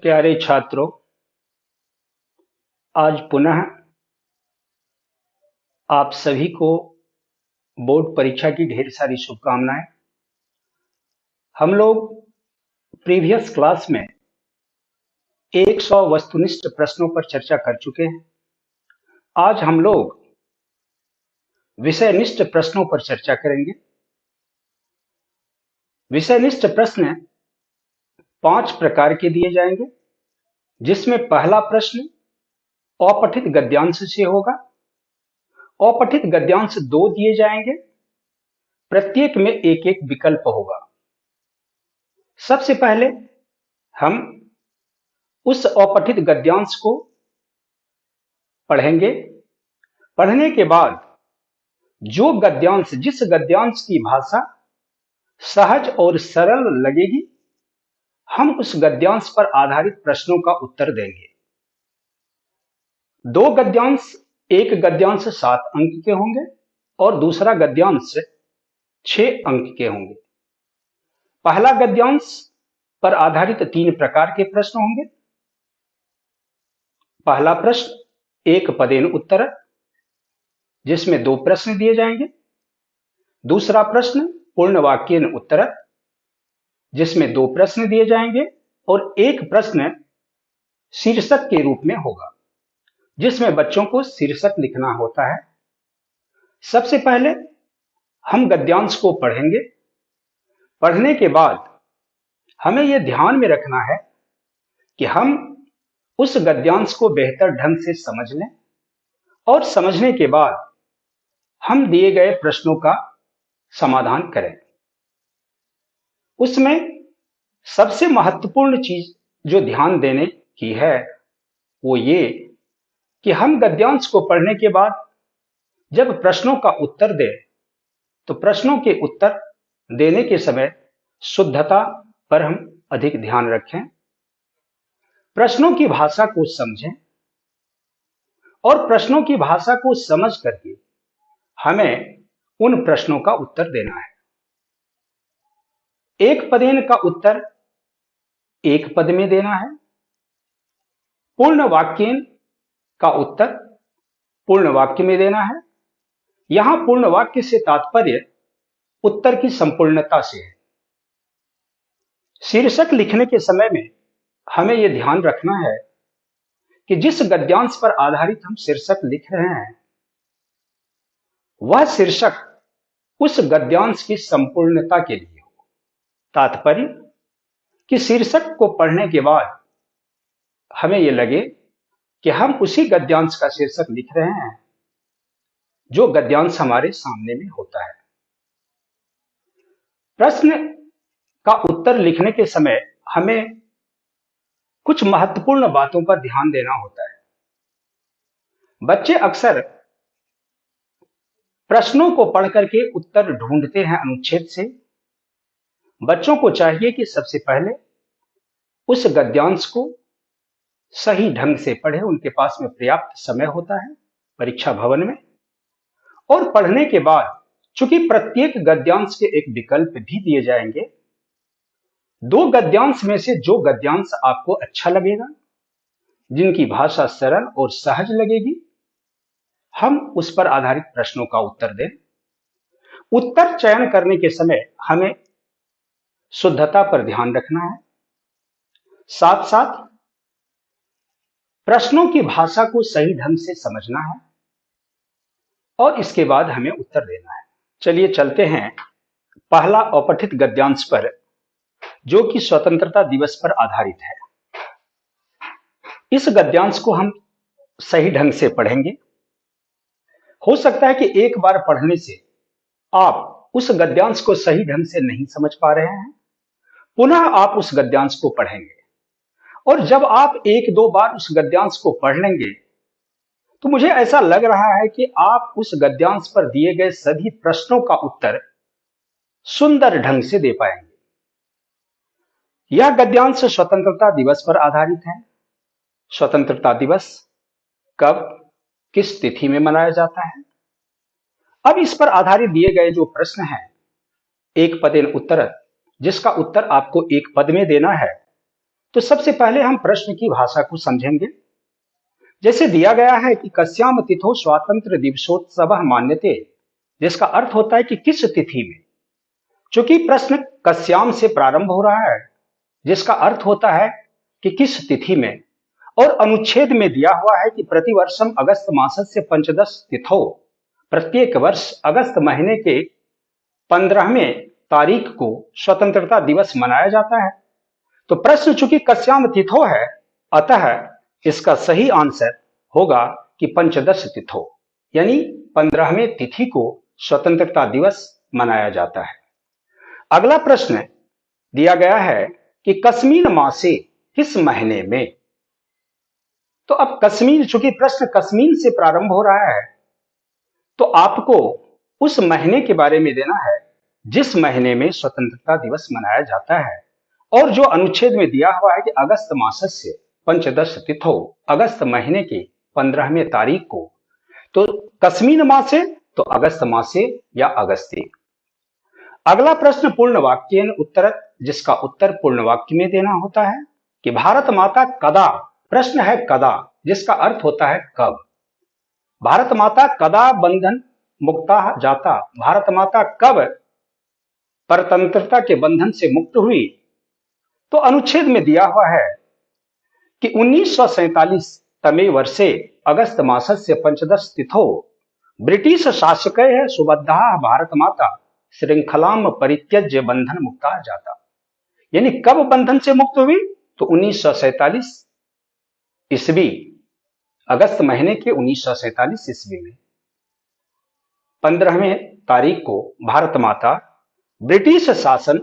प्यारे छात्रों, आज पुनः आप सभी को बोर्ड परीक्षा की ढेर सारी शुभकामनाएं। हम लोग प्रीवियस क्लास में 100 वस्तुनिष्ठ प्रश्नों पर चर्चा कर चुके हैं। आज हम लोग विषयनिष्ठ प्रश्नों पर चर्चा करेंगे। विषयनिष्ठ प्रश्न 5 प्रकार के दिए जाएंगे, जिसमें पहला प्रश्न अपठित गद्यांश से होगा। अपठित गद्यांश 2 दिए जाएंगे, प्रत्येक में एक एक विकल्प होगा। सबसे पहले हम उस अपठित गद्यांश को पढ़ेंगे। पढ़ने के बाद जो गद्यांश, जिस गद्यांश की भाषा सहज और सरल लगेगी, हम उस गद्यांश पर आधारित प्रश्नों का उत्तर देंगे। 2 गद्यांश, एक गद्यांश 7 अंक के होंगे और दूसरा गद्यांश 6 अंक के होंगे। पहला गद्यांश पर आधारित 3 प्रकार के प्रश्न होंगे। पहला प्रश्न एक पदेन उत्तर, जिसमें 2 प्रश्न दिए जाएंगे। दूसरा प्रश्न पूर्ण वाक्येन उत्तर, जिसमें 2 प्रश्न दिए जाएंगे और एक प्रश्न शीर्षक के रूप में होगा, जिसमें बच्चों को शीर्षक लिखना होता है। सबसे पहले हम गद्यांश को पढ़ेंगे। पढ़ने के बाद हमें यह ध्यान में रखना है कि हम उस गद्यांश को बेहतर ढंग से समझ लें और समझने के बाद हम दिए गए प्रश्नों का समाधान करें। उसमें सबसे महत्वपूर्ण चीज जो ध्यान देने की है वो ये कि हम गद्यांश को पढ़ने के बाद जब प्रश्नों का उत्तर दें तो प्रश्नों के उत्तर देने के समय शुद्धता पर हम अधिक ध्यान रखें, प्रश्नों की भाषा को समझें और प्रश्नों की भाषा को समझ करके हमें उन प्रश्नों का उत्तर देना है। एक पदेन का उत्तर एक पद में देना है। पूर्ण वाक्येन का उत्तर पूर्ण वाक्य में देना है। यहां पूर्ण वाक्य से तात्पर्य उत्तर की संपूर्णता से है। शीर्षक लिखने के समय में हमें यह ध्यान रखना है कि जिस गद्यांश पर आधारित हम शीर्षक लिख रहे हैं वह शीर्षक उस गद्यांश की संपूर्णता के लिए हो। तात्पर्य कि शीर्षक को पढ़ने के बाद हमें यह लगे कि हम उसी गद्यांश का शीर्षक लिख रहे हैं जो गद्यांश हमारे सामने में होता है। प्रश्न का उत्तर लिखने के समय हमें कुछ महत्वपूर्ण बातों पर ध्यान देना होता है। बच्चे अक्सर प्रश्नों को पढ़ करके उत्तर ढूंढते हैं अनुच्छेद से। बच्चों को चाहिए कि सबसे पहले उस गद्यांश को सही ढंग से पढ़े। उनके पास में पर्याप्त समय होता है परीक्षा भवन में। और पढ़ने के बाद चूंकि प्रत्येक गद्यांश के एक विकल्प भी दिए जाएंगे, 2 गद्यांश में से जो गद्यांश आपको अच्छा लगेगा, जिनकी भाषा सरल और सहज लगेगी, हम उस पर आधारित प्रश्नों का उत्तर दें। उत्तर चयन करने के समय हमें शुद्धता पर ध्यान रखना है, साथ साथ प्रश्नों की भाषा को सही ढंग से समझना है और इसके बाद हमें उत्तर देना है। चलिए चलते हैं पहला अपठित गद्यांश पर, जो कि स्वतंत्रता दिवस पर आधारित है। इस गद्यांश को हम सही ढंग से पढ़ेंगे। हो सकता है कि एक बार पढ़ने से आप उस गद्यांश को सही ढंग से नहीं समझ पा रहे हैं, पुनः आप उस गद्यांश को पढ़ेंगे और जब आप 1-2 बार उस गद्यांश को पढ़ लेंगे तो मुझे ऐसा लग रहा है कि आप उस गद्यांश पर दिए गए सभी प्रश्नों का उत्तर सुंदर ढंग से दे पाएंगे। यह गद्यांश स्वतंत्रता दिवस पर आधारित है। स्वतंत्रता दिवस कब, किस तिथि में मनाया जाता है? अब इस पर आधारित दिए गए जो प्रश्न हैं, एक पदेन उत्तर, जिसका उत्तर आपको एक पद में देना है, तो सबसे पहले हम प्रश्न की भाषा को समझेंगे। जैसे दिया गया है कि कस्याम तिथौ स्वातंत्र दिवसोत्सव मान्यते, जिसका अर्थ होता है कि किस तिथि में। चूंकि प्रश्न कस्याम से प्रारंभ हो रहा है, जिसका अर्थ होता है कि किस तिथि में, और अनुच्छेद में दिया हुआ है कि प्रतिवर्षम अगस्त मासस्य पंचदश तिथौ, प्रत्येक वर्ष अगस्त महीने के 15वें तारीख को स्वतंत्रता दिवस मनाया जाता है। तो प्रश्न चूंकि कस्याम तिथो है, अतः इसका सही आंसर होगा कि पंचदश तिथो, यानी 15वें तिथि को स्वतंत्रता दिवस मनाया जाता है। अगला प्रश्न दिया गया है कि कस्मिन मासे, किस महीने में। तो अब कस्मीर, चूंकि प्रश्न कस्मीर से प्रारंभ हो रहा है, तो आपको उस महीने के बारे में देना है जिस महीने में स्वतंत्रता दिवस मनाया जाता है। और जो अनुच्छेद में दिया हुआ है कि अगस्त मासस्य पंचदश तिथौ, अगस्त महीने की 15वें तारीख को, तो कस्मिन मासे तो अगस्त मासे या अगस्ती। अगला प्रश्न पूर्ण वाक्येन उत्तर, जिसका उत्तर पूर्ण वाक्य में देना होता है कि भारत माता कदा, प्रश्न है कदा, जिसका अर्थ होता है कब। भारत माता कदा बंधन मुक्ता जाता, भारत माता कब परतंत्रता के बंधन से मुक्त हुई। तो अनुच्छेद में दिया हुआ है कि 1947 तमे वर्षे अगस्त मासस्य पंचदश तिथौ ब्रिटिश शासकैः सुबद्धाः भारत माता श्रृंखलाम परित्यज्य बंधन मुक्ता जाता। यानी कब बंधन से मुक्त हुई, तो 1947 ईस्वी, अगस्त महीने के 1947 ईस्वी में 15वें तारीख को भारत माता ब्रिटिश शासन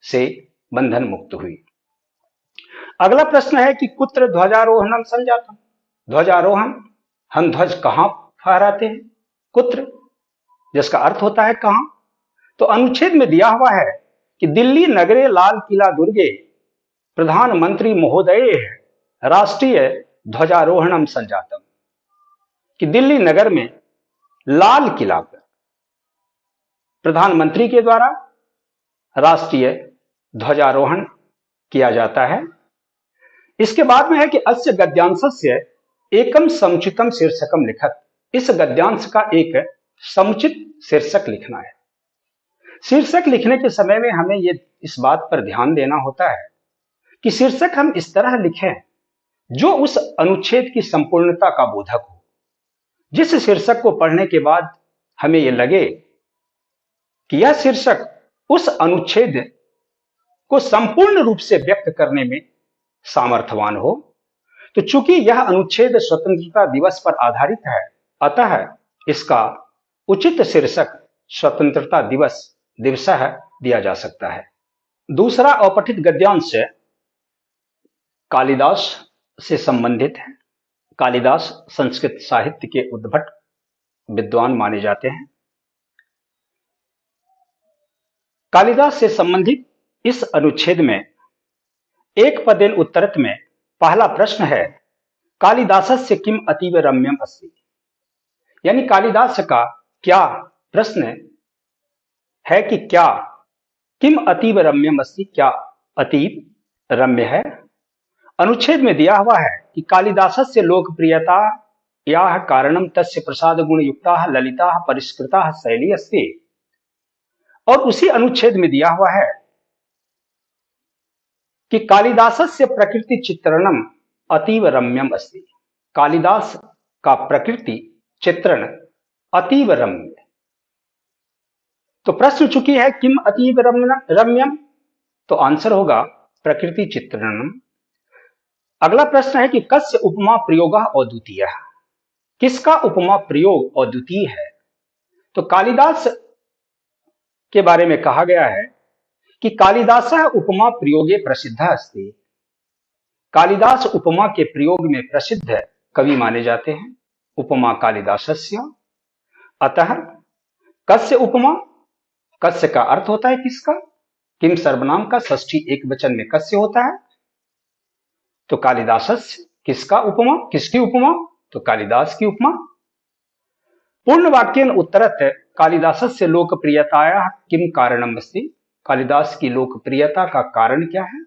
से बंधन मुक्त हुई। अगला प्रश्न है कि कुत्र ध्वजारोहणम संजातम, ध्वजारोहण, हम ध्वज कहां फहराते हैं, कुत्र, जिसका अर्थ होता है कहां। तो अनुच्छेद में दिया हुआ है कि दिल्ली नगरे लाल किला दुर्गे प्रधानमंत्री महोदय राष्ट्रीय ध्वजारोहणम संजातम, कि दिल्ली नगर में लाल किला पर प्रधानमंत्री के द्वारा राष्ट्रीय ध्वजारोहण किया जाता है। इसके बाद में है कि अस्य गद्यांशस्य एकम समुचितम शीर्षकम लिखत, इस गद्यांश का एक समुचित शीर्षक लिखना है। शीर्षक लिखने के समय में हमें इस बात पर ध्यान देना होता है कि शीर्षक हम इस तरह लिखें जो उस अनुच्छेद की संपूर्णता का बोधक हो। जिस शीर्षक को पढ़ने के बाद हमें यह लगे कि यह शीर्षक उस अनुच्छेद को संपूर्ण रूप से व्यक्त करने में सामर्थ्यवान हो। तो चूंकि यह अनुच्छेद स्वतंत्रता दिवस पर आधारित है, अतः इसका उचित शीर्षक स्वतंत्रता दिवस दिवसः दिया जा सकता है। दूसरा अपठित गद्यांश कालिदास से संबंधित है। कालिदास संस्कृत साहित्य के उद्भट विद्वान माने जाते हैं। कालिदास से संबंधित इस अनुच्छेद में एक पदेन उत्तरत में पहला प्रश्न है कालिदासस्य किम अतीव रम्यम अस्ति, यानी कालिदास का क्या, प्रश्न है कि क्या, किम अतीव रम्यम अस्ति, क्या अतीव रम्य है। अनुच्छेद में दिया हुआ है कि कालिदासस्य लोकप्रियता या कारणम तस्य प्रसाद गुण युक्ता ललिता परिष्कृता शैली अस्ति। और उसी अनुच्छेद में दिया हुआ है कि कालिदासस्य प्रकृति चित्रणम अतीव रम्यम अस्ति, कालिदास का प्रकृति चित्रण अतीव रम्य। तो प्रश्न चुकी है किम अतीव रम्यम, तो आंसर होगा प्रकृति चित्रणम। अगला प्रश्न है कि कस्य उपमा प्रयोग अद्वितीय, किसका उपमा प्रयोग अद्वितीय है। तो कालिदास के बारे में कहा गया है कि कालिदास उपमा प्रयोगे प्रसिद्ध अस्ति, कालिदास उपमा के प्रयोग में प्रसिद्ध कवि माने जाते हैं। उपमा कालिदासस्य, अतः कस्य उपमा, कस्य का अर्थ होता है किसका, किम सर्वनाम का षष्ठी एक वचन में कस्य होता है। तो कालिदासस्य किसका उपमा, किसकी उपमा, तो कालिदास की उपमा। पूर्ण वाक्येन उत्तरत कालिदासस्य लोकप्रियतायाः किम कारणम अस्ति, कालिदास की लोकप्रियता का कारण क्या है।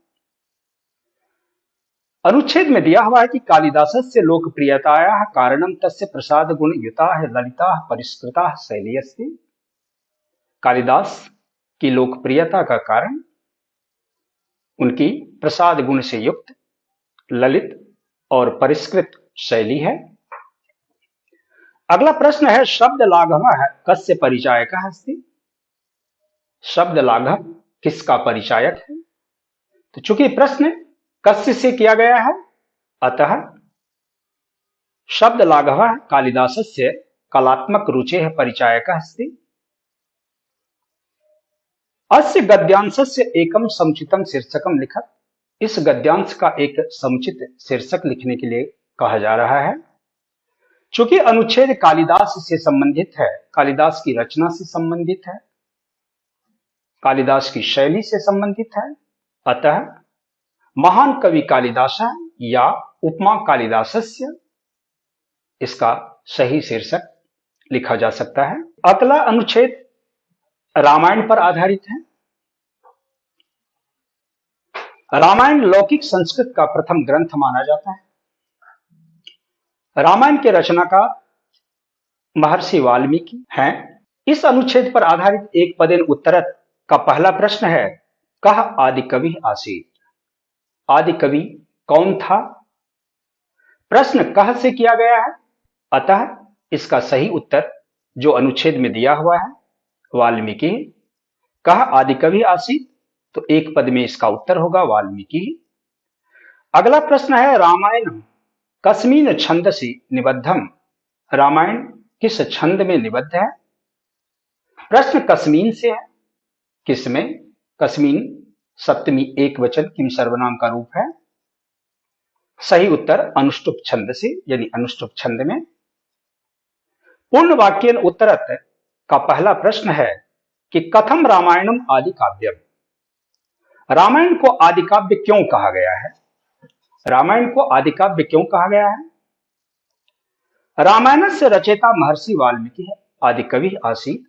अनुच्छेद में दिया हुआ है कि कालिदासस्य लोकप्रियतायाः कारणं तस्य प्रसाद गुण युताः ललिताः परिष्कृताः शैली अस्ति। कालिदास की लोकप्रियता का कारण उनकी प्रसाद गुण से युक्त ललित और परिष्कृत शैली है। अगला प्रश्न है शब्द लाघवः कस्य परिचायकः अस्ति। शब्द लाघव किसका परिचायक है? तो चूंकि प्रश्न कस्य से किया गया है, अतः शब्द लाघवः कालिदासस्य कलात्मक रुचेः परिचायकः अस्ति। अस्य गद्यांशस्य एकम समुचितम शीर्षकम लिखत। इस गद्यांश का एक समुचित शीर्षक लिखने के लिए कहा जा रहा है। चूंकि अनुच्छेद कालिदास से संबंधित है, कालिदास की रचना से संबंधित है, कालिदास की शैली से संबंधित है, अतः महान कवि कालिदास या उपमा कालिदासस्य इसका सही शीर्षक लिखा जा सकता है। अगला अनुच्छेद रामायण पर आधारित है। रामायण लौकिक संस्कृत का प्रथम ग्रंथ माना जाता है। रामायण के रचनाकार महर्षि वाल्मीकि हैं। इस अनुच्छेद पर आधारित एक पदेन उत्तरत का पहला प्रश्न है कह आदि कवि आसीत। आदि कवि कौन था? प्रश्न कह से किया गया है, अतः इसका सही उत्तर जो अनुच्छेद में दिया हुआ है वाल्मीकि। कह आदि कवि आसीत, तो एक पद में इसका उत्तर होगा वाल्मीकि। अगला प्रश्न है रामायण कस्मिन छंदसि निबद्धम। रामायण किस छंद में निबद्ध है? प्रश्न कस्मीन से है। किसमें? कस्मीन सप्तमी एक वचन किम सर्वनाम का रूप है। सही उत्तर अनुष्टुप छंद से, यानी अनुष्टुप छंद में। पूर्ण वाक्यन उत्तरत का पहला प्रश्न है कि कथम रामायणम आदि काव्यम। रामायण को आदि काव्य क्यों कहा गया है? रामायण को आदि काव्य क्यों कहा गया है? रामायण से रचयिता महर्षि वाल्मीकि है। आदि कवि आसीत।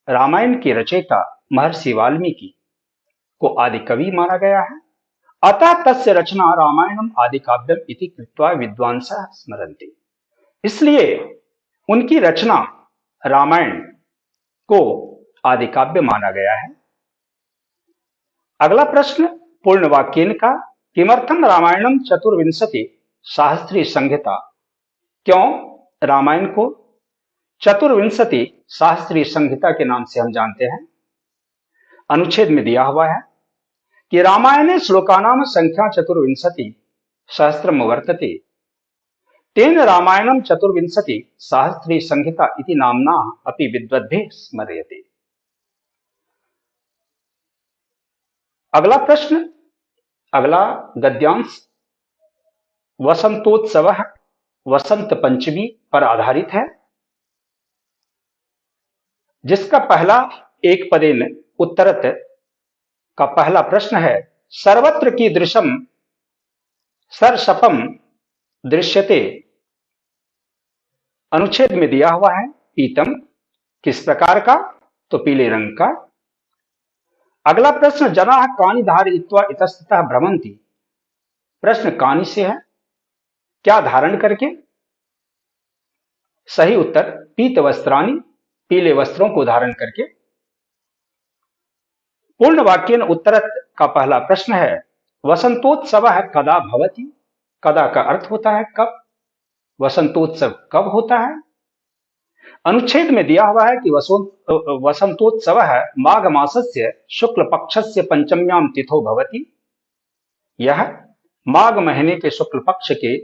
रामायण के रचयिता महर्षि वाल्मीकि को आदि कवि माना गया है, अतः तस्य रचना रामायणम आदि काव्यम इति कृत्वा विद्वांसः स्मरन्ति। इसलिए उनकी रचना रामायण को आदि काव्य माना गया है। अगला प्रश्न पूर्ण वाक्यन का किमर्थम रामायणम चतुर्विंशति शास्त्रीय संहिता। क्यों रामायण को चतुर्विंशति शास्त्रीय संहिता के नाम से हम जानते हैं? अनुच्छेद में दिया हुआ है कि रामायणे श्लोकानाम संख्या चतुर्विंशति सहस्त्रम वर्तते, तेन रामायणम चतुर्विंशति शास्त्रीय संहिता इति नाम्ना अपि विद्वद्भिः स्मर्यते। अगला प्रश्न, अगला गद्यांश वसंतोत्सव वसंत पंचमी पर आधारित है, जिसका पहला एक पदेन उत्तरत का पहला प्रश्न है सर्वत्र कीदृशम सरसपम दृश्यते। अनुच्छेद में दिया हुआ है पीतम, किस प्रकार का? तो पीले रंग का। अगला प्रश्न जनाः कानि धारयित्वा इतस्ततः भ्रमन्ति। प्रश्न कानि से है, क्या धारण करके? सही उत्तर पीत वस्त्राणि, पीले वस्त्रों को धारण करके। पूर्ण वाक्यन उत्तरत का पहला प्रश्न है वसंतोत्सव कदा भवति। कदा का अर्थ होता है कब। वसंतोत्सव कब होता है? अनुच्छेद में दिया हुआ है कि वसंतोत्सव माघ मासस्य शुक्ल पक्षस्य पंचम्याम तिथो भवति। यह माघ महीने के शुक्ल पक्ष के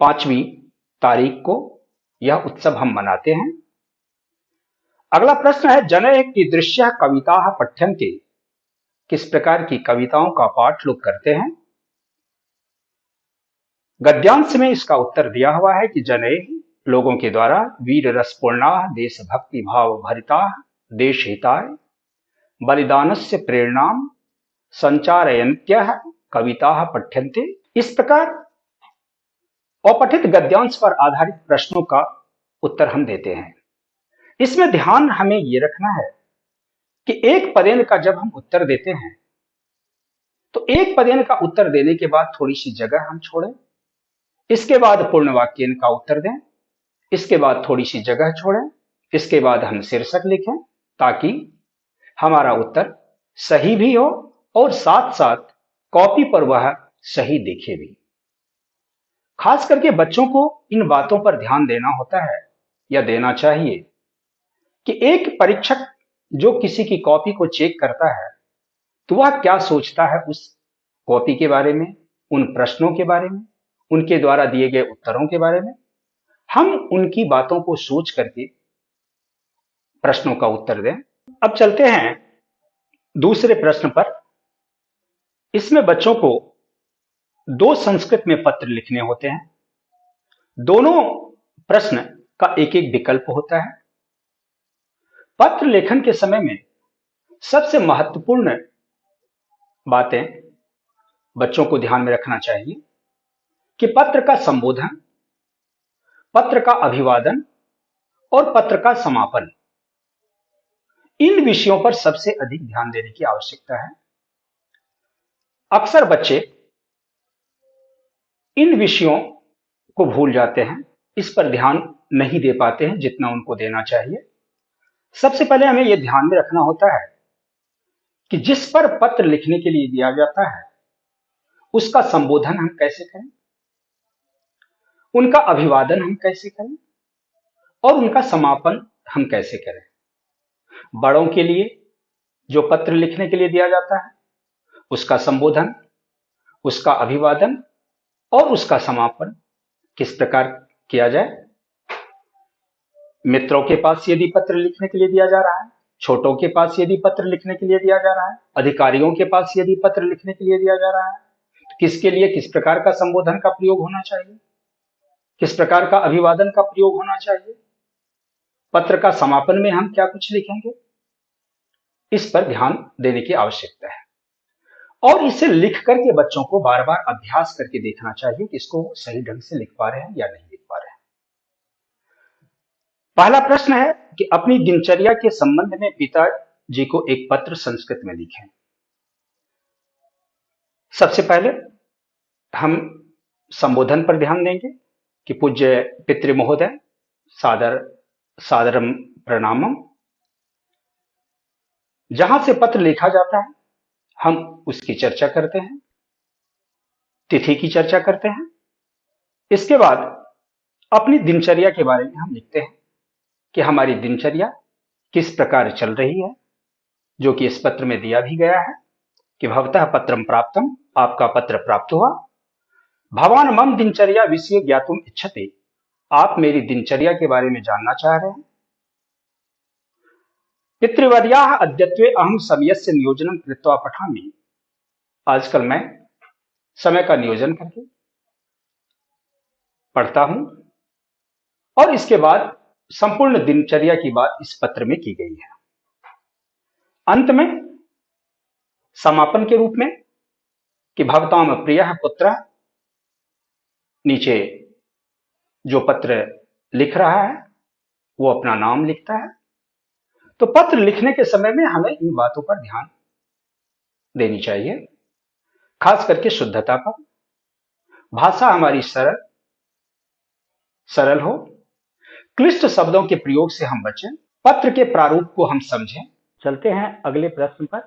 5वीं तारीख को यह उत्सव हम मनाते हैं। अगला प्रश्न है जनैः कीदृश्यः कविताः पठ्यन्ते। किस प्रकार की कविताओं का पाठ लोग करते हैं? गद्यांश में इसका उत्तर दिया हुआ है कि जनैः लोगों के द्वारा वीर रसपूर्णा देशभक्ति भाव भरिता देश हिताय बलिदानस्य प्रेरणाम संचारयन्त्यः कविताः पठ्यन्ते। इस प्रकार अपठित गद्यांश पर आधारित प्रश्नों का उत्तर हम देते हैं। इसमें ध्यान हमें यह रखना है कि एक पदेन का जब हम उत्तर देते हैं तो एक पदेन का उत्तर देने के बाद थोड़ी सी जगह हम छोड़ें, इसके बाद पूर्ण वाक्यन का उत्तर दें, इसके बाद थोड़ी सी जगह छोड़ें, इसके बाद हम शीर्षक लिखें, ताकि हमारा उत्तर सही भी हो और साथ साथ कॉपी पर वह सही दिखे भी। खास करके बच्चों को इन बातों पर ध्यान देना होता है या देना चाहिए कि एक परीक्षक जो किसी की कॉपी को चेक करता है तो वह क्या सोचता है उस कॉपी के बारे में, उन प्रश्नों के बारे में, उनके द्वारा दिए गए उत्तरों के बारे में। हम उनकी बातों को सोच करके प्रश्नों का उत्तर दें। अब चलते हैं दूसरे प्रश्न पर। इसमें बच्चों को 2 संस्कृत में पत्र लिखने होते हैं। दोनों प्रश्न का एक एक विकल्प होता है। पत्र लेखन के समय में सबसे महत्वपूर्ण बातें बच्चों को ध्यान में रखना चाहिए कि पत्र का संबोधन, पत्र का अभिवादन और पत्र का समापन, इन विषयों पर सबसे अधिक ध्यान देने की आवश्यकता है। अक्सर बच्चे इन विषयों को भूल जाते हैं, इस पर ध्यान नहीं दे पाते हैं जितना उनको देना चाहिए। सबसे पहले हमें यह ध्यान में रखना होता है कि जिस पर पत्र लिखने के लिए दिया जाता है उसका संबोधन हम कैसे करें, उनका अभिवादन हम कैसे करें और उनका समापन हम कैसे करें। बड़ों के लिए जो पत्र लिखने के लिए दिया जाता है उसका संबोधन, उसका अभिवादन और उसका समापन किस प्रकार किया जाए। मित्रों के पास यदि पत्र लिखने के लिए दिया जा रहा है, छोटों के पास यदि पत्र लिखने के लिए दिया जा रहा है, अधिकारियों के पास यदि पत्र लिखने के लिए दिया जा रहा है, तो किसके लिए किस प्रकार का संबोधन का प्रयोग होना चाहिए, किस प्रकार का अभिवादन का प्रयोग होना चाहिए, पत्र का समापन में हम क्या कुछ लिखेंगे, इस पर ध्यान देने की आवश्यकता है। और इसे लिख करके बच्चों को बार बार अभ्यास करके देखना चाहिए कि इसको सही ढंग से लिख पा रहे हैं या नहीं लिख पा रहे हैं। पहला प्रश्न है कि अपनी दिनचर्या के संबंध में पिताजी को एक पत्र संस्कृत में लिखें। सबसे पहले हम संबोधन पर ध्यान देंगे कि पूज्य पितृ महोदय, सादरम प्रणामम। जहां से पत्र लिखा जाता है हम उसकी चर्चा करते हैं, तिथि की चर्चा करते हैं। इसके बाद अपनी दिनचर्या के बारे में हम लिखते हैं कि हमारी दिनचर्या किस प्रकार चल रही है, जो कि इस पत्र में दिया भी गया है कि भवतः पत्रम प्राप्तम, आपका पत्र प्राप्त हुआ। भवान मम दिनचर्या विषय ज्ञातुम इच्छते, आप मेरी दिनचर्या के बारे में जानना चाह रहे हैं। पितृवर्याः अद्यत्वे अहम समयस्य नियोजनं कृत्वा पठामि, आजकल मैं समय का नियोजन करके पढ़ता हूं। और इसके बाद संपूर्ण दिनचर्या की बात इस पत्र में की गई है। अंत में समापन के रूप में कि भवताम प्रियः पुत्रः, नीचे जो पत्र लिख रहा है वो अपना नाम लिखता है। तो पत्र लिखने के समय में हमें इन बातों पर ध्यान देनी चाहिए, खास करके शुद्धता पर, भाषा हमारी सरल हो, क्लिष्ट शब्दों के प्रयोग से हम बचें, पत्र के प्रारूप को हम समझें। चलते हैं अगले प्रश्न पर।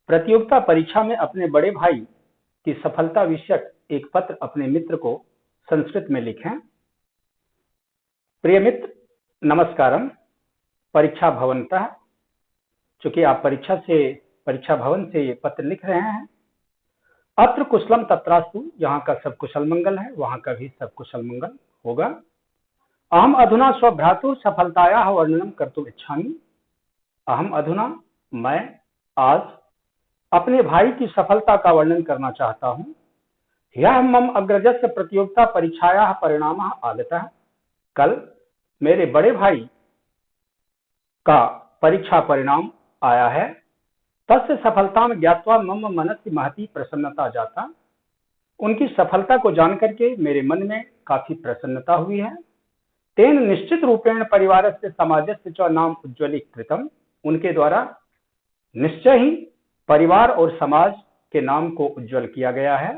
प्रतियोगिता परीक्षा में अपने बड़े भाई की सफलता विषयक एक पत्र अपने मित्र को संस्कृत में लिखें। प्रिय मित्र, नमस्कारम, परीक्षा भवनतः। चूंकि आप परीक्षा भवन से ये पत्र लिख रहे हैं। अत्र कुशलम तत्रास्तु, यहाँ का सब कुशल मंगल है, वहां का भी सब कुशल मंगल होगा। अहम अधुना स्वभ्रातुः सफलतायाः वर्णनम कर्तुम इच्छामि। अहम अधुना, मैं आज अपने भाई की सफलता का वर्णन करना चाहता हूं। यह मम अग्रजस्य प्रतियोगिता परीक्षायाः परिणामः आगतः। कल मेरे बड़े भाई का परीक्षा परिणाम आया है। तस्य सफलता में ज्ञात्वा मम मनसि महती प्रसन्नता जाता। उनकी सफलता को जानकर के मेरे मन में काफी प्रसन्नता हुई है। तेन निश्चित रूपेण परिवारस्य समाजस्य च नाम उज्ज्वलीकृतम। उनके द्वारा निश्चय ही परिवार और समाज के नाम को उज्जवल किया गया है।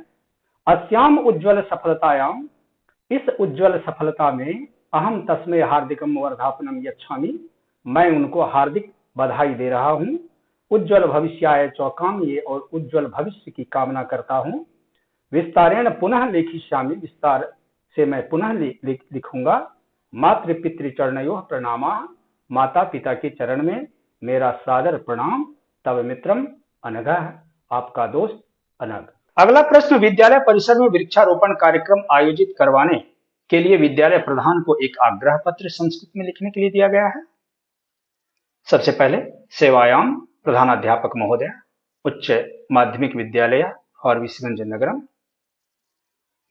अस्याम उज्जवल सफलतायाम, इस उज्जवल सफलता में अहम तस्मै हार्दिकम वर्धापनम यच्छामि, मैं उनको हार्दिक बधाई दे रहा हूँ। उज्जवल भविष्याय चौकाम्ये, और उज्जवल भविष्य की कामना करता हूँ। विस्तारेण पुनः लेखिष्यामि, विस्तार से मैं पुनः लिखूंगा। मातृपितृ चरणयोः प्रणामाः, माता पिता के चरण में मेरा सादर प्रणाम। तव मित्रम अनघः, आपका दोस्त अनघ। अगला प्रश्न, विद्यालय परिसर में वृक्षारोपण कार्यक्रम आयोजित करवाने के लिए विद्यालय प्रधान को एक आग्रह पत्र संस्कृत में लिखने के लिए दिया गया है। सबसे पहले, सेवायाम प्रधानाध्यापक महोदय, उच्च माध्यमिक विद्यालय फार्विसगंज नगरम,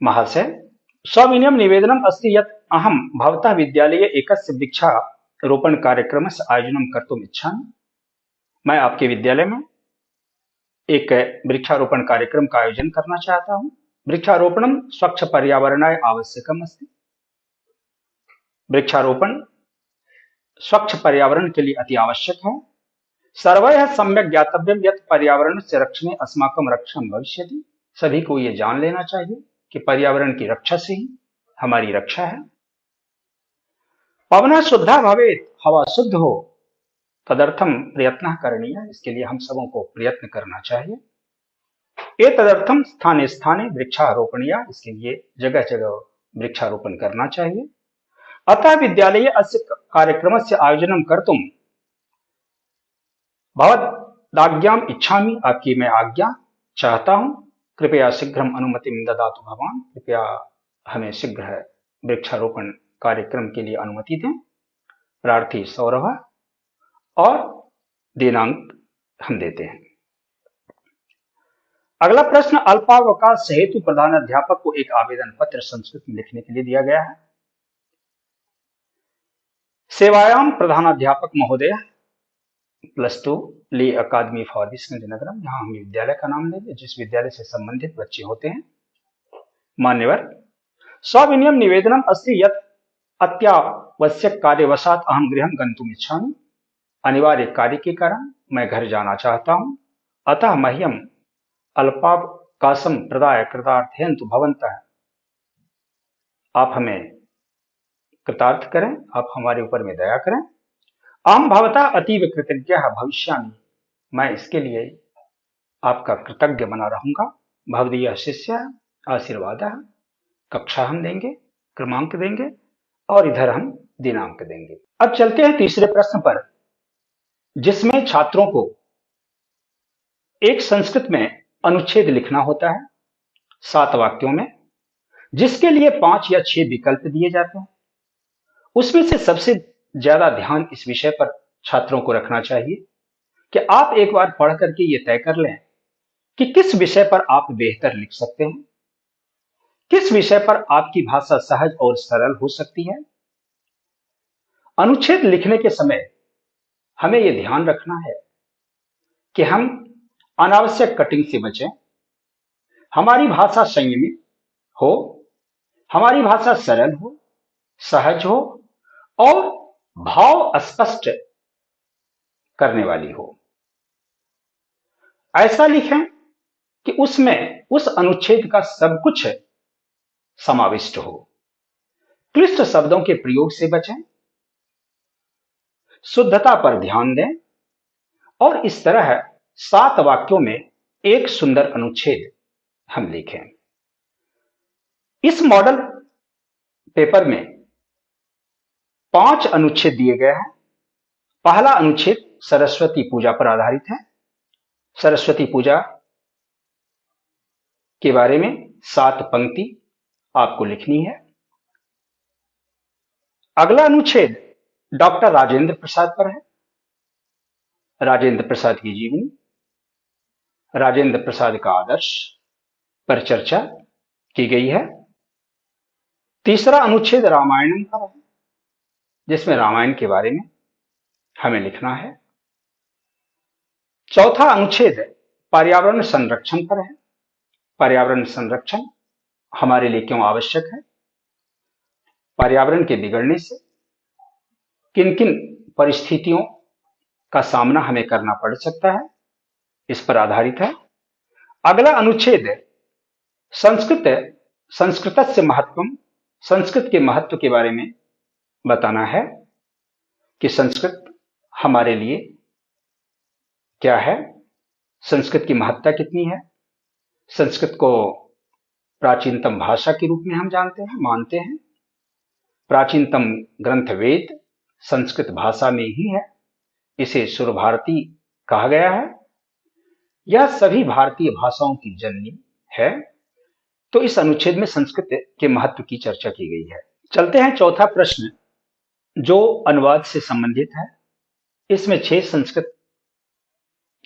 महाशय, सविनयं निवेदनम् अस्ति यत् अहं भवतः विद्यालये एकस्य वृक्षारोपण कार्यक्रमस्य आयोजनं कर्तुम् इच्छामि। मैं आपके विद्यालय में एक वृक्षारोपण कार्यक्रम का आयोजन करना चाहता हूं। वृक्षारोपणं स्वच्छ पर्यावरणाय आवश्यकम् अस्ति। वृक्षारोपण स्वच्छ पर्यावरण के लिए अति आवश्यक है। सर्वैः सम्यक् ज्ञातव्यं यत् पर्यावरणस्य रक्षणे अस्माकं रक्षणं भविष्यति। सभी को ये जान लेना चाहिए कि पर्यावरण की रक्षा से ही हमारी रक्षा है। पवनः शुद्धः भवेत्, हवा शुद्ध हो, तदर्थम प्रयत्न करणीय, इसके लिए हम सबों को प्रयत्न करना चाहिए। एतदर्थम स्थाने स्थाने वृक्षारोपणीय, इसके लिए जगह जगह वृक्षारोपण करना चाहिए। अतः विद्यालये अस्य कार्यक्रमस्य आयोजनं कर्तुं भवदाज्ञाम् इच्छामि, आपकी मैं आज्ञा चाहता हूं। कृपया शीघ्रम अनुमतिं ददातु भवान, कृपया हमें शीघ्र वृक्षारोपण कार्यक्रम के लिए अनुमति दें। प्रार्थी सौरभ, और दिनांक हम देते हैं। अगला प्रश्न, अल्पावकाश हेतु प्रधानाध्यापक को एक आवेदन पत्र संस्कृत में लिखने के लिए दिया गया है। सेवायाम प्रधानाध्यापक महोदय, +2 ली अकादमी फार्विसगंज नगरम, यहाँ हम विद्यालय का नाम लेंगे जिस विद्यालय से संबंधित बच्चे होते हैं। मान्यवर, सविनयं निवेदनम् अस्ति यत् अत्यावश्यक कार्यवशात् अहं गृहं गन्तुम् इच्छामि। अनिवार्य कार्य के कारण मैं घर जाना चाहता हूं। अतः मह्यम अल्पावकाशं प्रदाय कृतार्थयन्तु भवन्तः, आप हमें कृतार्थ करें, आप हमारे ऊपर में दया करें। अहं भवतः अतीव कृतज्ञः भविष्यामि, मैं इसके लिए आपका कृतज्ञ बना रहूंगा। भवदीय शिष्य आशीर्वादः, कक्षा हम देंगे, क्रमांक देंगे, और इधर हम दिनांक देंगे। अब चलते हैं तीसरे प्रश्न पर, जिसमें छात्रों को एक संस्कृत में अनुच्छेद लिखना होता है 7 वाक्यों में, जिसके लिए 5 या 6 विकल्प दिए जाते हैं। उसमें से सबसे ज्यादा ध्यान इस विषय पर छात्रों को रखना चाहिए कि आप एक बार पढ़ करके ये तय कर लें कि किस विषय पर आप बेहतर लिख सकते हैं, किस विषय पर आपकी भाषा सहज और सरल हो सकती है। अनुच्छेद लिखने के समय हमें यह ध्यान रखना है कि हम अनावश्यक कटिंग से बचें, हमारी भाषा संयमित हो, हमारी भाषा सरल हो, सहज हो और भाव स्पष्ट करने वाली हो। ऐसा लिखें कि उसमें उस अनुच्छेद का सब कुछ समाविष्ट हो। क्लिष्ट शब्दों के प्रयोग से बचें, शुद्धता पर ध्यान दें, और इस तरह 7 वाक्यों में एक सुंदर अनुच्छेद हम लिखें। इस मॉडल पेपर में 5 अनुच्छेद दिए गए हैं। पहला अनुच्छेद सरस्वती पूजा पर आधारित है। सरस्वती पूजा के बारे में 7 पंक्ति आपको लिखनी है। अगला अनुच्छेद डॉक्टर राजेंद्र प्रसाद पर है। राजेंद्र प्रसाद की जीवनी, राजेंद्र प्रसाद का आदर्श पर चर्चा की गई है। तीसरा अनुच्छेद रामायण पर है, जिसमें रामायण के बारे में हमें लिखना है। चौथा अनुच्छेद पर्यावरण संरक्षण पर है। पर्यावरण संरक्षण हमारे लिए क्यों आवश्यक है, पर्यावरण के बिगड़ने से किन किन परिस्थितियों का सामना हमें करना पड़ सकता है, इस पर आधारित है। अगला अनुच्छेद संस्कृत संस्कृतस्य महत्वम, संस्कृत के महत्व के बारे में बताना है कि संस्कृत हमारे लिए क्या है, संस्कृत की महत्ता कितनी है। संस्कृत को प्राचीनतम भाषा के रूप में हम जानते हैं, मानते हैं। प्राचीनतम ग्रंथ वेद संस्कृत भाषा में ही है। इसे सुर भारती कहा गया है। यह सभी भारतीय भाषाओं की जननी है। तो इस अनुच्छेद में संस्कृत के महत्व की चर्चा की गई है। चलते हैं चौथा प्रश्न, जो अनुवाद से संबंधित है। इसमें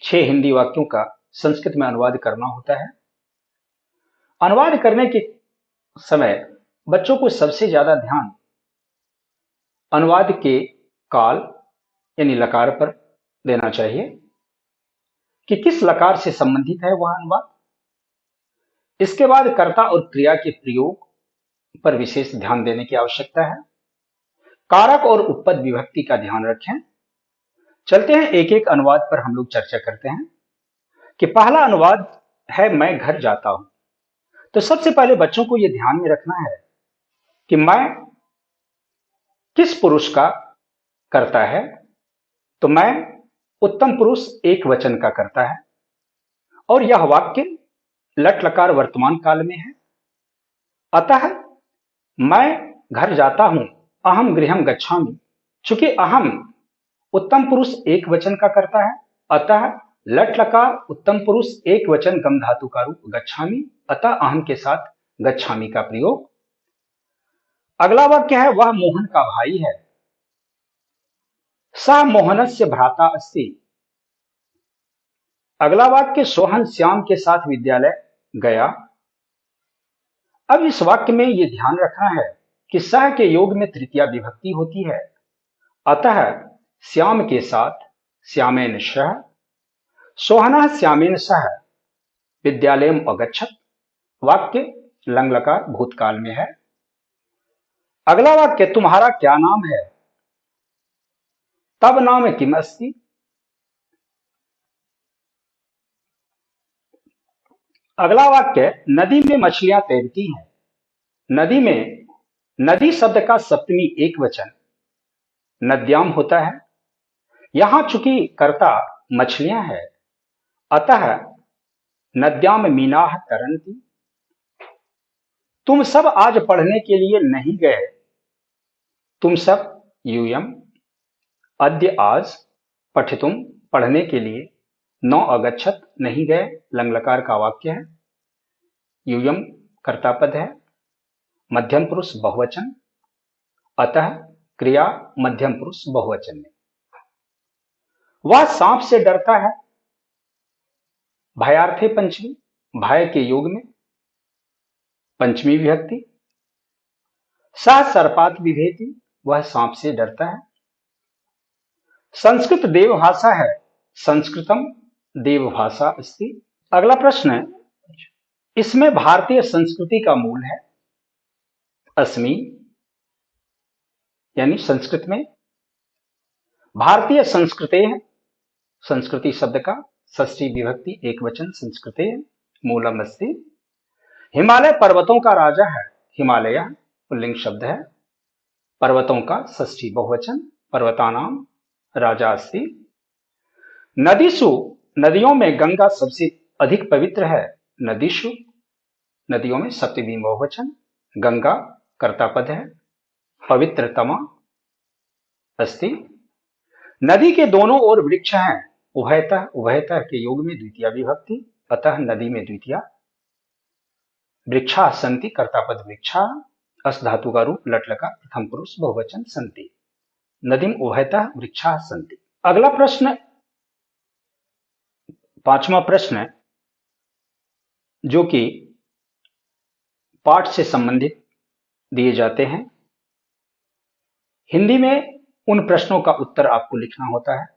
6 हिंदी वाक्यों का संस्कृत में अनुवाद करना होता है। अनुवाद करने के समय बच्चों को सबसे ज्यादा ध्यान अनुवाद के काल यानी लकार पर देना चाहिए कि किस लकार से संबंधित है वह अनुवाद। इसके बाद कर्ता और क्रिया के प्रयोग पर विशेष ध्यान देने की आवश्यकता है। कारक और उपपद विभक्ति का ध्यान रखें। चलते हैं एक एक अनुवाद पर हम लोग चर्चा करते हैं कि पहला अनुवाद है मैं घर जाता हूं। तो सबसे पहले बच्चों को यह ध्यान में रखना है कि मैं किस पुरुष का करता है। तो मैं उत्तम पुरुष एक वचन का करता है और यह वाक्य लट लकार वर्तमान काल में है। अतः मैं घर जाता हूं, अहम गृहम गच्छामि। चूंकि अहम उत्तम पुरुष एक वचन का करता है, अतः लट लकार उत्तम पुरुष एक वचन गम धातु का रूप गच्छामि, अतः अहम के साथ गच्छामि का प्रयोग। अगला वाक्य है वह मोहन का भाई है। सह मोहनस्य भ्राता अस्ति। अगला वाक्य सोहन श्याम के साथ विद्यालय गया। अब इस वाक्य में यह ध्यान रखना है कि सह के योग में तृतीया विभक्ति होती है। अतः श्याम के साथ श्यामेन सह, सोहना श्यामेन सह विद्यालयम अगच्छत। वाक्य लंग लकार भूतकाल में है। अगला वाक्य तुम्हारा क्या नाम है। तब नाम किम अस्ति। अगला वाक्य नदी में मछलियां तैरती हैं। नदी में, नदी शब्द का सप्तमी एक वचन नद्याम होता है। यहां चूंकि कर्ता मछलियां है, अतः नद्याम मीनाः तरन्ति। तुम सब आज पढ़ने के लिए नहीं गए। तुम सब यूयम, अद्य आज, पठितुम पढ़ने के लिए, न अगच्छत नहीं गए लंग लकार का वाक्य है। यूयम कर्ता पद है, मध्यम पुरुष बहुवचन, अतः क्रिया मध्यम पुरुष बहुवचन में। वह सांप से डरता है। भयार्थे पंचमी, भय के योग में पंचमी विभक्ति। सह सर्पात बिभेति, वह सांप से डरता है। संस्कृत देवभाषा है। संस्कृतम देवभाषा अस्ति। अगला प्रश्न है, इसमें भारतीय संस्कृति का मूल है अस्मि, यानी संस्कृत में। भारतीय संस्कृते है, संस्कृति शब्द का षष्ठी विभक्ति एक वचन संस्कृते मूलम अस्ति। हिमालय पर्वतों का राजा है। हिमालय पुल्लिंग शब्द है। पर्वतों का षष्ठी बहुवचन पर्वतानाम राजा अस्ति। नदीसु, नदियों में गंगा सबसे अधिक पवित्र है। नदीसु, नदियों में सप्तमी बहुवचन गंगा कर्ता पद है। पवित्रतमा अस्ति। नदी के दोनों ओर वृक्ष हैं। उभयतः, उभयतः के योग में द्वितीया विभक्ति, अतः नदी में द्वितीया। वृक्षा सन्ति कर्ता पद वृक्षा, अस धातु का रूप लट लकार प्रथम पुरुष बहुवचन सन्ति। नदीम उभयतः वृक्षा सन्ति। अगला प्रश्न, पांचवा प्रश्न, जो कि पाठ से संबंधित दिए जाते हैं। हिंदी में उन प्रश्नों का उत्तर आपको लिखना होता है।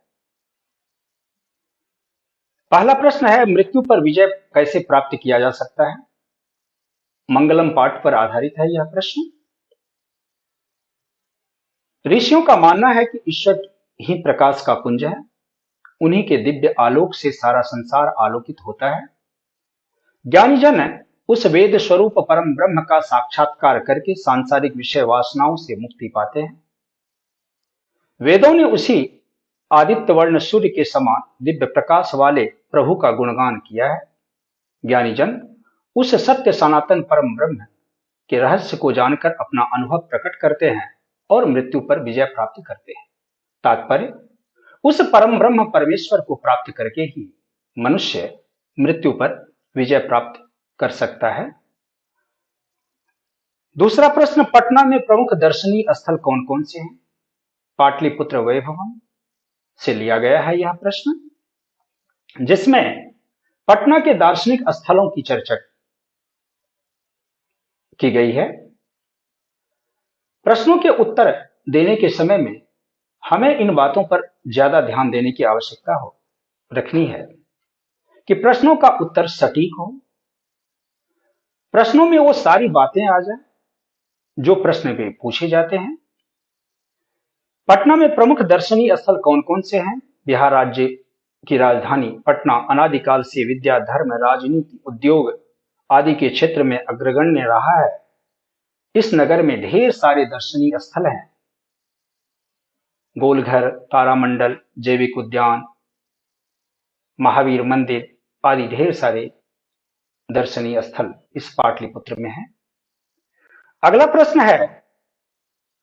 पहला प्रश्न है मृत्यु पर विजय कैसे प्राप्त किया जा सकता है। मंगलम पाठ पर आधारित है यह प्रश्न। ऋषियों का मानना है कि ईश्वर ही प्रकाश का पुंज है। उन्हीं के दिव्य आलोक से सारा संसार आलोकित होता है। ज्ञानी जन उस वेद स्वरूप परम ब्रह्म का साक्षात्कार करके सांसारिक विषय वासनाओं से मुक्ति पाते हैं। वेदों ने उसी आदित्य वर्ण सूर्य के समान दिव्य प्रकाश वाले प्रभु का गुणगान किया है। ज्ञानी जन उस सत्य सनातन परम ब्रह्म के रहस्य को जानकर अपना अनुभव प्रकट करते हैं और मृत्यु पर विजय प्राप्त करते हैं। तात्पर्य, उस परम ब्रह्म परमेश्वर को प्राप्त करके ही मनुष्य मृत्यु पर विजय प्राप्त कर सकता है। दूसरा प्रश्न, पटना में प्रमुख दर्शनीय स्थल कौन कौन से हैं? पाटलिपुत्र वैभवम से लिया गया है यह प्रश्न, जिसमें पटना के दार्शनिक स्थलों की चर्चा की गई है। प्रश्नों के उत्तर देने के समय में हमें इन बातों पर ज्यादा ध्यान देने की आवश्यकता रखनी है कि प्रश्नों का उत्तर सटीक हो, प्रश्नों में वो सारी बातें आ जाए जो प्रश्न में पूछे जाते हैं। पटना में प्रमुख दर्शनीय स्थल कौन कौन से हैं? बिहार राज्य की राजधानी पटना अनादिकाल से विद्या, धर्म, राजनीति, उद्योग आदि के क्षेत्र में अग्रगण्य रहा है। इस नगर में ढेर सारे दर्शनीय स्थल हैं। गोलघर, तारामंडल, जैविक उद्यान, महावीर मंदिर आदि ढेर सारे दर्शनीय स्थल इस पाटलिपुत्र में हैं। अगला प्रश्न है,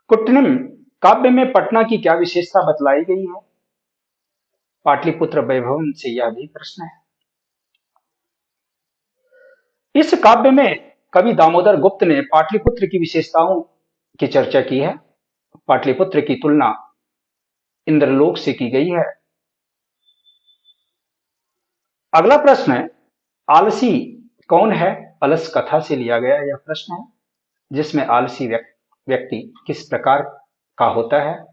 कुट्टनिम काव्य में पटना की क्या विशेषता बतलाई गई है? पाटलिपुत्र वैभवम से यह भी प्रश्न है। इस काव्य में कवि दामोदर गुप्त ने पाटलिपुत्र की विशेषताओं की चर्चा की है। पाटलिपुत्र की तुलना इंद्रलोक से की गई है। अगला प्रश्न है, आलसी कौन है? अलस कथा से लिया गया यह प्रश्न है, जिसमें आलसी व्यक्ति किस प्रकार का होता है,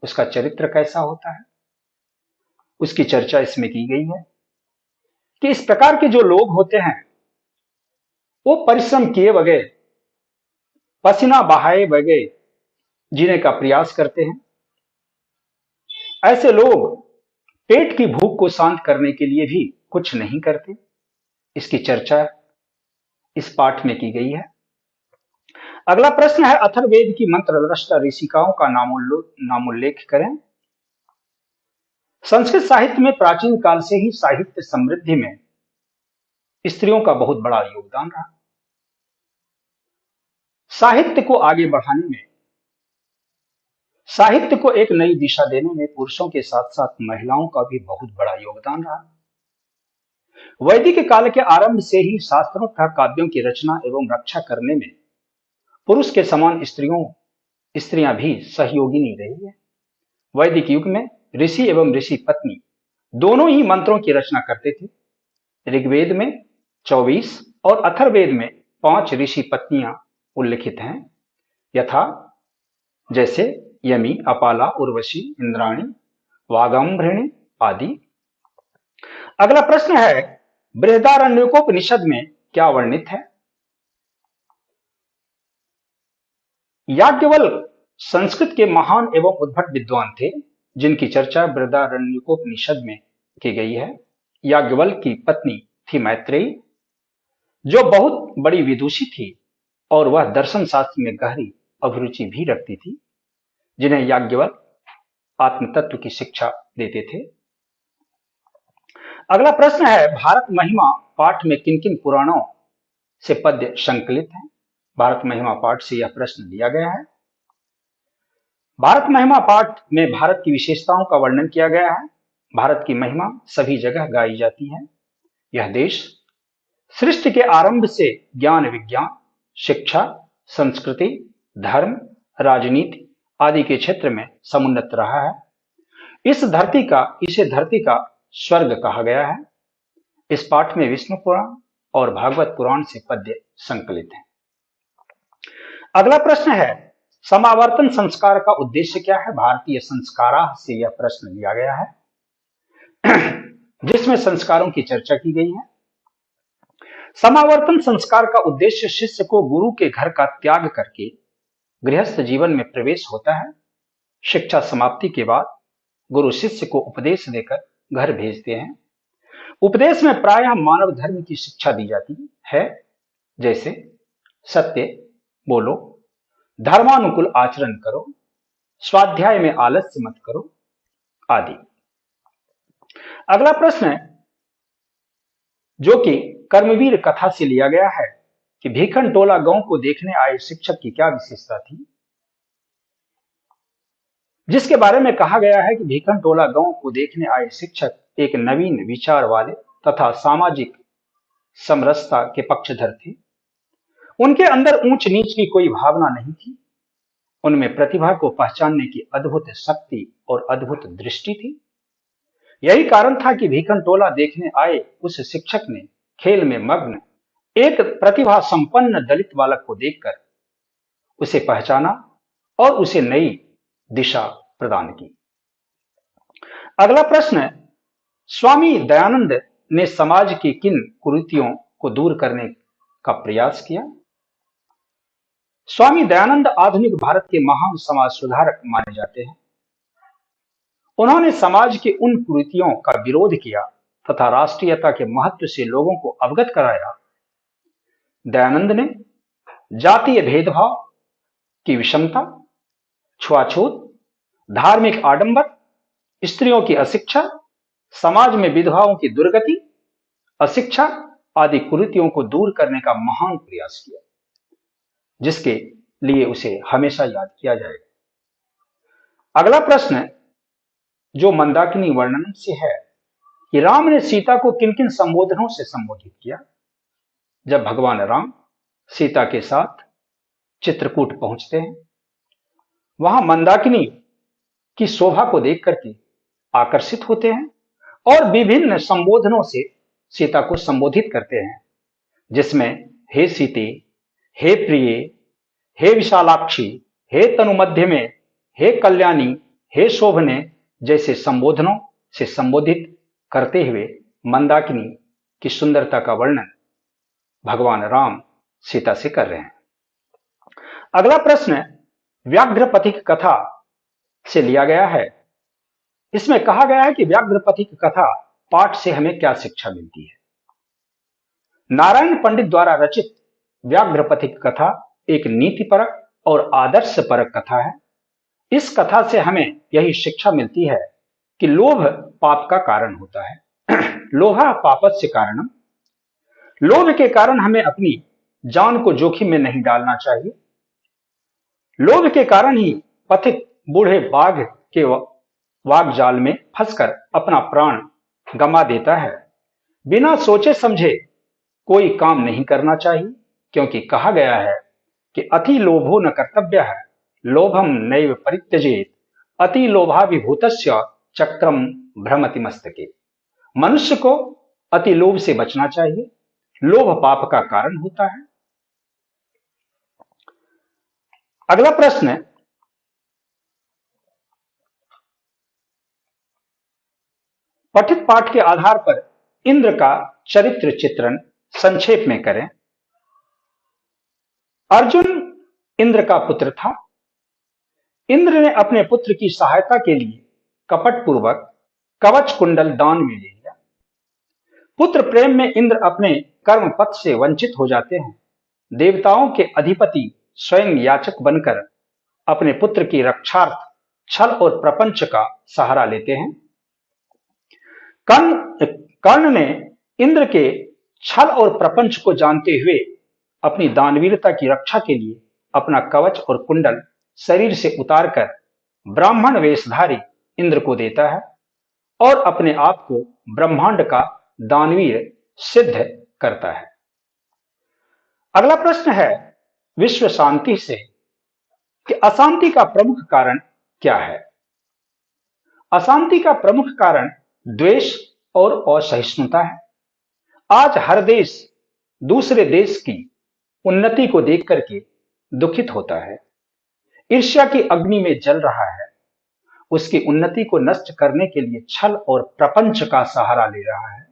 उसका चरित्र कैसा होता है, उसकी चर्चा इसमें की गई है कि इस प्रकार के जो लोग होते हैं वो परिश्रम किए बगैर, पसीना बहाए बगैर जीने का प्रयास करते हैं। ऐसे लोग पेट की भूख को शांत करने के लिए भी कुछ नहीं करते। इसकी चर्चा इस पाठ में की गई है। अगला प्रश्न है, अथर्ववेद की मंत्रद्रष्टा ऋषिकाओं का नामोल्लेख करें। संस्कृत साहित्य में प्राचीन काल से ही साहित्य समृद्धि में स्त्रियों का बहुत बड़ा योगदान रहा। साहित्य को आगे बढ़ाने में, साहित्य को एक नई दिशा देने में पुरुषों के साथ साथ महिलाओं का भी बहुत बड़ा योगदान रहा। वैदिक काल के आरंभ से ही शास्त्रों तथा काव्यों की रचना एवं रक्षा करने में पुरुष के समान स्त्रियां भी सहयोगिनी रही है। वैदिक युग में ऋषि एवं ऋषि पत्नी दोनों ही मंत्रों की रचना करते थे। ऋग्वेद में 24 और अथर्ववेद में 5 ऋषि पत्नियां उल्लिखित हैं, यथा जैसे यमी, अपाला, उर्वशी, इंद्राणी, वागंभृणी आदि। अगला प्रश्न है, बृहदारण्यकोपनिषद में क्या वर्णित है? याज्ञवल्क्य संस्कृत के महान एवं उद्भट विद्वान थे, जिनकी चर्चा बृहदारण्यकोपनिषद में की गई है। याज्ञवल्क्य की पत्नी थी मैत्रेयी, जो बहुत बड़ी विदुषी थी और वह दर्शन शास्त्र में गहरी अभिरुचि भी रखती थी, जिन्हें याज्ञवल्क्य आत्म तत्व की शिक्षा देते थे। अगला प्रश्न है, भारत महिमा पाठ में किन किन पुराणों से पद्य संकलित हैं? भारत महिमा पाठ से यह प्रश्न लिया गया है। भारत महिमा पाठ में भारत की विशेषताओं का वर्णन किया गया है। भारत की महिमा सभी जगह गाई जाती है। यह देश सृष्टि के आरंभ से ज्ञान, विज्ञान, शिक्षा, संस्कृति, धर्म, राजनीति आदि के क्षेत्र में समुन्नत रहा है। इसे धरती का स्वर्ग कहा गया है। इस पाठ में विष्णु पुराण और भागवत पुराण से पद्य संकलित हैं। अगला प्रश्न है, समावर्तन संस्कार का उद्देश्य क्या है? भारतीय संस्काराः से यह प्रश्न लिया गया है, जिसमें संस्कारों की चर्चा की गई है। समावर्तन संस्कार का उद्देश्य शिष्य को गुरु के घर का त्याग करके गृहस्थ जीवन में प्रवेश होता है। शिक्षा समाप्ति के बाद गुरु शिष्य को उपदेश देकर घर भेजते हैं। उपदेश में प्रायः मानव धर्म की शिक्षा दी जाती है, जैसे सत्य बोलो, धर्मानुकूल आचरण करो, स्वाध्याय में आलस्य मत करो आदि। अगला प्रश्न है जो कि कर्मवीर कथा से लिया गया है कि भीखन टोला गांव को देखने आए शिक्षक की क्या विशेषता थी, जिसके बारे में कहा गया है कि भीखन टोला गांव को देखने आए शिक्षक एक नवीन विचार वाले तथा सामाजिक समरसता के पक्षधर थे। उनके अंदर ऊंच नीच की कोई भावना नहीं थी। उनमें प्रतिभा को पहचानने की अद्भुत शक्ति और अद्भुत दृष्टि थी। यही कारण था कि भीखन टोला देखने आए उस शिक्षक ने खेल में मग्न एक प्रतिभा संपन्न दलित बालक को देखकर उसे पहचाना और उसे नई दिशा प्रदान की। अगला प्रश्न है, स्वामी दयानंद ने समाज की किन कुरीतियों को दूर करने का प्रयास किया? स्वामी दयानंद आधुनिक भारत के महान समाज सुधारक माने जाते हैं। उन्होंने समाज के उन कुरीतियों का विरोध किया तथा राष्ट्रीयता के महत्व से लोगों को अवगत कराया। दयानंद ने जातीय भेदभाव की विषमता, छुआछूत, धार्मिक आडंबर, स्त्रियों की अशिक्षा, समाज में विधवाओं की दुर्गति, अशिक्षा आदि कुरीतियों को दूर करने का महान प्रयास किया, जिसके लिए उसे हमेशा याद किया जाएगा। अगला प्रश्न जो मंदाकिनी वर्णन से है कि राम ने सीता को किन किन संबोधनों से संबोधित किया? जब भगवान राम सीता के साथ चित्रकूट पहुंचते हैं, वहां मंदाकिनी की शोभा को देख करके आकर्षित होते हैं और विभिन्न संबोधनों से सीता को संबोधित करते हैं, जिसमें हे सीते, हे प्रिय, हे विशालाक्षी, हे तनुमध्य में, हे कल्याणी, हे शोभने जैसे संबोधनों से संबोधित करते हुए मंदाकिनी की सुंदरता का वर्णन भगवान राम सीता से कर रहे हैं। अगला प्रश्न व्याघ्रपथिक कथा से लिया गया है। इसमें कहा गया है कि व्याघ्रपथिक कथा पाठ से हमें क्या शिक्षा मिलती है? नारायण पंडित द्वारा रचित व्याघ्रपथिक कथा एक नीतिपरक और आदर्शपरक कथा है। इस कथा से हमें यही शिक्षा मिलती है कि लोभ पाप का कारण होता है। लोभा पापस्य कारणम। लोभ के कारण हमें अपनी जान को जोखिम में नहीं डालना चाहिए। लोभ के कारण ही पथिक बूढ़े बाघ के वाग जाल में फंसकर अपना प्राण गंवा देता है। बिना सोचे समझे कोई काम नहीं करना चाहिए, क्योंकि कहा गया है कि अति लोभो न कर्तव्यः, लोभम नैव परित्यजेत, अति लोभाभिभूतस्य चक्रम भ्रमति मस्तके। मनुष्य को अति लोभ से बचना चाहिए। लोभ पाप का कारण होता है। अगला प्रश्न पठित पाठ के आधार पर इंद्र का चरित्र चित्रण संक्षेप में करें। अर्जुन इंद्र का पुत्र था। इंद्र ने अपने पुत्र की सहायता के लिए कपटपूर्वक कवच कुंडल दान में ले लिया। पुत्र प्रेम में इंद्र अपने कर्म पथ से वंचित हो जाते हैं। देवताओं के अधिपति स्वयं याचक बनकर अपने पुत्र की रक्षार्थ छल और प्रपंच का सहारा लेते हैं। कर्ण ने इंद्र के छल और प्रपंच को जानते हुए अपनी दानवीरता की रक्षा के लिए अपना कवच और कुंडल शरीर से उतारकर ब्राह्मण वेशधारी इंद्र को देता है और अपने आप को ब्रह्मांड का दानवीर सिद्ध करता है। अगला प्रश्न है विश्व शांति से कि अशांति का प्रमुख कारण क्या है? अशांति का प्रमुख कारण द्वेष और असहिष्णुता है। आज हर देश दूसरे देश की उन्नति को देख करके दुखित होता है, ईर्ष्या की अग्नि में जल रहा है, उसकी उन्नति को नष्ट करने के लिए छल और प्रपंच का सहारा ले रहा है।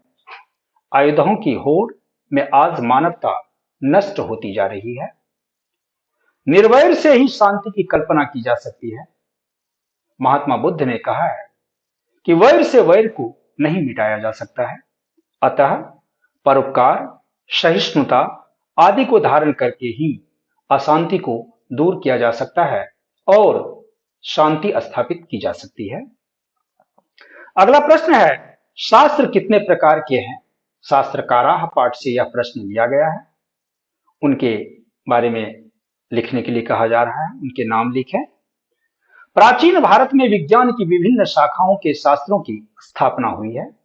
आयुधों की होड़ में आज मानवता नष्ट होती जा रही है। निर्वैर से ही शांति की कल्पना की जा सकती है। महात्मा बुद्ध ने कहा है कि वैर से वैर को नहीं मिटाया जा सकता है, अतः परोपकार, सहिष्णुता आदि को धारण करके ही अशांति को दूर किया जा सकता है और शांति स्थापित की जा सकती है। अगला प्रश्न है, शास्त्र कितने प्रकार के हैं? शास्त्रकाराः पाठ से यह प्रश्न लिया गया है। उनके बारे में लिखने के लिए कहा जा रहा है, उनके नाम लिखें। प्राचीन भारत में विज्ञान की विभिन्न शाखाओं के शास्त्रों की स्थापना हुई है।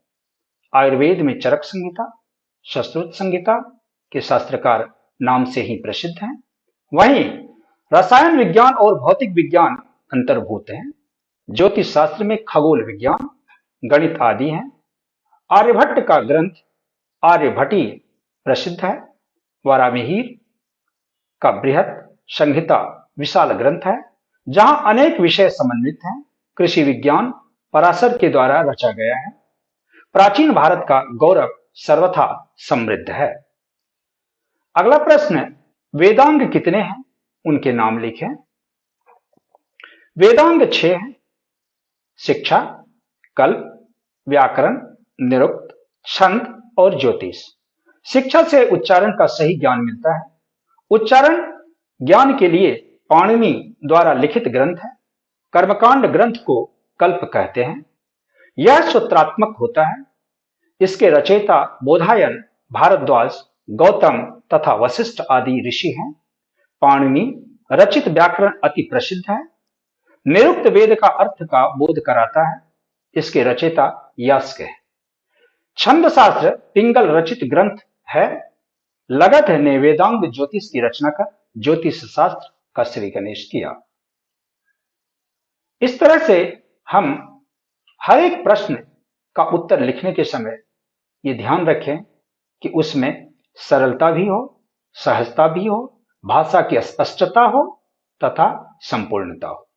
आयुर्वेद में चरक संहिता, शस्त्रोक्त संहिता के शास्त्रकार नाम से ही प्रसिद्ध हैं। वहीं रसायन विज्ञान और भौतिक विज्ञान अंतर्भूत हैं। ज्योतिष शास्त्र में खगोल विज्ञान, गणित आदि हैं। आर्यभट्ट का ग्रंथ आर्यभट्टी प्रसिद्ध है। वराहमिहिर का बृहत संहिता विशाल ग्रंथ है, जहां अनेक विषय समन्वित हैं। कृषि विज्ञान पराशर के द्वारा रचा गया है। प्राचीन भारत का गौरव सर्वथा समृद्ध है। अगला प्रश्न, वेदांग कितने हैं? उनके नाम लिखें। वेदांग 6 हैं। शिक्षा, कल्प, व्याकरण, निरुक्त, छंद और ज्योतिष। शिक्षा से उच्चारण का सही ज्ञान मिलता है। उच्चारण ज्ञान के लिए पाणिनि द्वारा लिखित ग्रंथ है। कर्मकांड ग्रंथ को कल्प कहते हैं। यह सूत्रात्मक होता है। इसके रचयिता बोधायन, भारद्वाज, गौतम तथा वशिष्ठ आदि ऋषि हैं। पाणिनि रचित व्याकरण अति प्रसिद्ध है। निरुक्त वेद का अर्थ का बोध कराता है। इसके रचयिता यास्क है। छंद शास्त्र पिंगल रचित ग्रंथ है। लगध ने वेदांग ज्योतिष की रचना कर ज्योतिष शास्त्र का श्री गणेश किया। इस तरह से हम हर एक प्रश्न का उत्तर लिखने के समय ये ध्यान रखें कि उसमें सरलता भी हो, सहजता भी हो, भाषा की स्पष्टता हो तथा संपूर्णता हो।